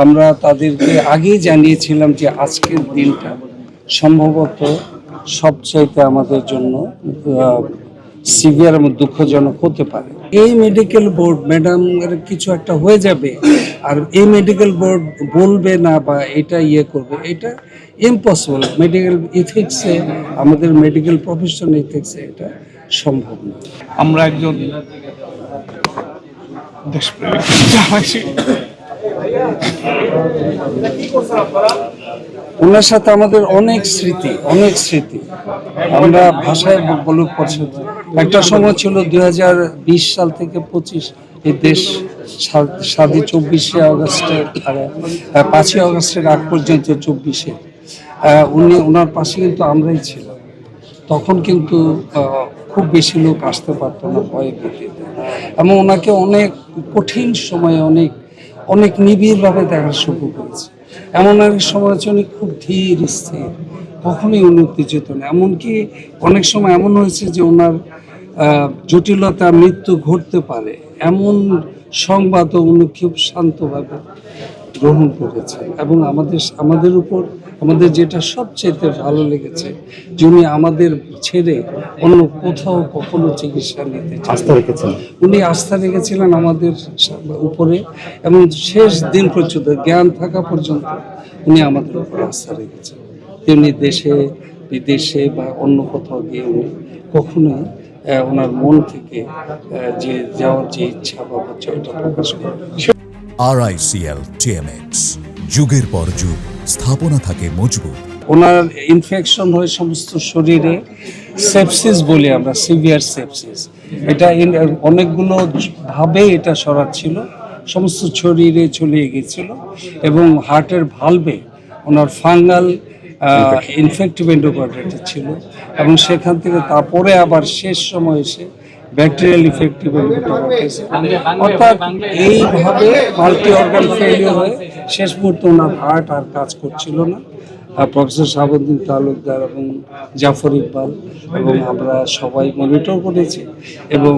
আমরা তাদেরকে আগেই জানিয়েছিলাম যে আজকের দিনটা সম্ভবত সবচাইতে আমাদের জন্য সিভিয়ার এবং দুঃখজনক হতে পারে। এই মেডিকেল বোর্ড ম্যাডাম এর কিছু একটা হয়ে যাবে আর এই মেডিকেল বোর্ড বলবে না বা এটা করবে, এটা ইম্পসিবল। মেডিকেল ইথিক্সে, আমাদের মেডিকেল প্রফেশন ইথিক্সে এটা সম্ভব না। আমরা একজন দেশপ্রেমিক ওনার সাথে আমাদের অনেক স্মৃতি আমরা ভাষায় বলে পছন্দ। একটা সময় ছিল 2020 সাল থেকে 25 এই দেশ স্বাধীন 24শে আগস্টের 5ই আগস্টের আগ পর্যন্ত 24শে ওনার পাশে কিন্তু আমরাই ছিলাম। তখন কিন্তু খুব বেশি লোক আসতে পারতো না ভয়ে ভীতিতে, এবং ওনাকে অনেক কঠিন সময়ে অনেক নিবিড়ভাবে দেখার সুযোগ হয়েছে। এমন এক সময় হচ্ছে উনি খুব ধীর স্থির, কখনোই উনি উত্তেজিত না। এমনকি অনেক সময় এমন হয়েছে যে ওনার জটিলতা মৃত্যু ঘটতে পারে এমন সংবাদও উনি খুব শান্তভাবে গ্রহণ করেছেন। এবং আমাদের উপর আমাদের যেটা সবচেয়ে ভালো লেগেছে যে উনি আমাদের ছেড়ে অন্য কোথাও কখনো চিকিৎসা নিতে উনি আস্থা রেখেছিলেন আমাদের উপরে, এবং শেষ দিন পর্যন্ত জ্ঞান থাকা পর্যন্ত উনি আমাদের উপর আস্থা রেখেছেন। তেমনি দেশে বিদেশে বা অন্য কোথাও গিয়ে উনি কখনোই ওনার মন থেকে যে যাওয়ার যে ইচ্ছা বা ওটা প্রকাশ করেন। RICL TMX, যুগের পর যুগ স্থাপনা থাকে মজবুত। ওনার ইনফেকশন হয়ে সমস্ত শরীরে সেপসিস বলি আমরা, সিভিয়ার সেপসিস। এটা অনেকগুলো ভাবে এটা সরাচ্ছিল, সমস্ত শরীরে চলে গিয়েছিল, এবং হার্টের ভালভে ওনার ফাঙ্গাল ইনফেক্টিভ এন্ডোকার্ডাইটিস ছিল, এবং সেখান থেকে তারপরে আবার শেষ সময় এসে ব্যাকটেরিয়াল ইনফেক্টিভ এন্ডোকার্ডাইটিস। অর্থাৎ এইভাবে মাল্টি অর্গান ফেলিওর হয়ে শেষ মুহূর্তে ওনার হার্ট আর কাজ করছিল না। প্রফেসর শাহাবুদ্দিন তালুকদার এবং জাফর ইকবাল এবং আমরা সবাই মনিটর করেছি, এবং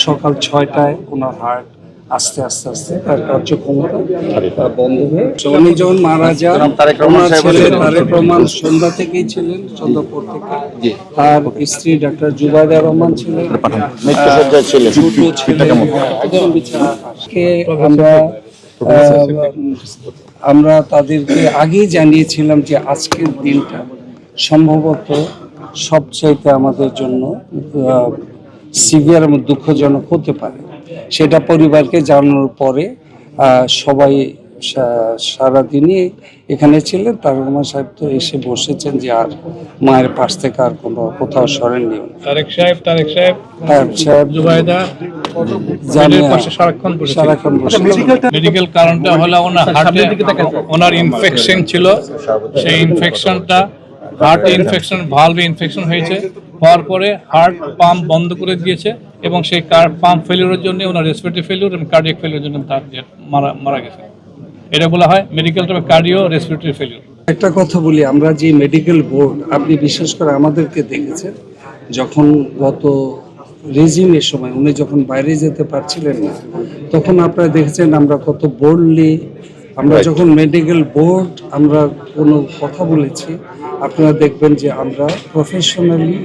সকাল 6টায় ওনার হার্ট আস্তে আস্তে তার কার্যক্ষমতা বন্ধ হয়ে উনি যখন মারা যান, ওনার ছেলে তারেক রহমান সন্ধ্যা থেকেই ছিলেন, সন্ধ্যা পর থেকে। তার স্ত্রী ডাক্তার জুবাইদা রহমান ছিলেন, আমরা তাদেরকে আগেই জানিয়েছিলাম যে আজকের দিনটা সম্ভবত সবচাইতে আমাদের জন্য সিভিয়ার এবং দুঃখজনক হতে পারে। সেটা পরিবারকে জানানোর পরে সবাই সারাদিনই এখানে ছিলেন। তারেক রহমান সাহেব তো এসে বসেছেন যে আর মায়ের পাশ থেকে আর কোথাও সরেননি। তারেক সাহেব জুবাইদা সারাক্ষণ মেডিকেল কারণটা হলো ওনার হার্টে ওনার ইনফেকশন ছিল। সেই ইনফেকশনটা হার্ট ইনফেকশন, ভালভে ইনফেকশন হয়েছে, হওয়ার পরে হার্ট পাম্প বন্ধ করে দিয়েছে, এবং সেই পাম্প ফেলিওরের জন্য ওনার রেসপিরেটরি ফেলিওর এবং কার্ডিয়াক ফেলিওরের জন্য তার মারা গেছে। এটা বলা হয় মেডিকেল টার্মে কার্ডিও রেসপিরেটরি ফেলিওর। একটা কথা বলি, আমরা যে মেডিকেল বোর্ড, আপনি বিশেষ করে আমাদেরকে দেখেছেন যখন গত রেজিমের সময় উনি যখন বাইরে যেতে পারছিলেন না, তখন আপনারা দেখেছেন আমরা কত বোল্ডলি, আমরা যখন মেডিকেল বোর্ড আমরা কোনো কথা বলেছি, আপনারা দেখবেন যে আমরা প্রফেশনালি,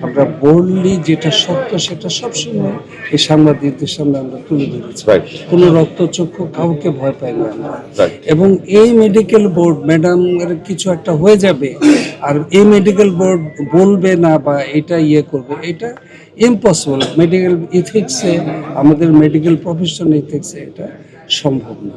আমরা বোল্ডলি যেটা সত্য সেটা সবসময় এই সাংবাদিকদের সামনে আমরা তুলে ধরেছি। কোনো রক্তচক্ষু কাউকে ভয় পাই না আমরা। এবং এই মেডিকেল বোর্ড ম্যাডাম এর কিছু একটা হয়ে যাবে আর এই মেডিকেল বোর্ড বলবে না বা এটা করবে, এটা ইম্পসিবল। মেডিকেল ইথিক্সে, আমাদের মেডিকেল প্রফেশন ইথিক্সে এটা সম্ভব না।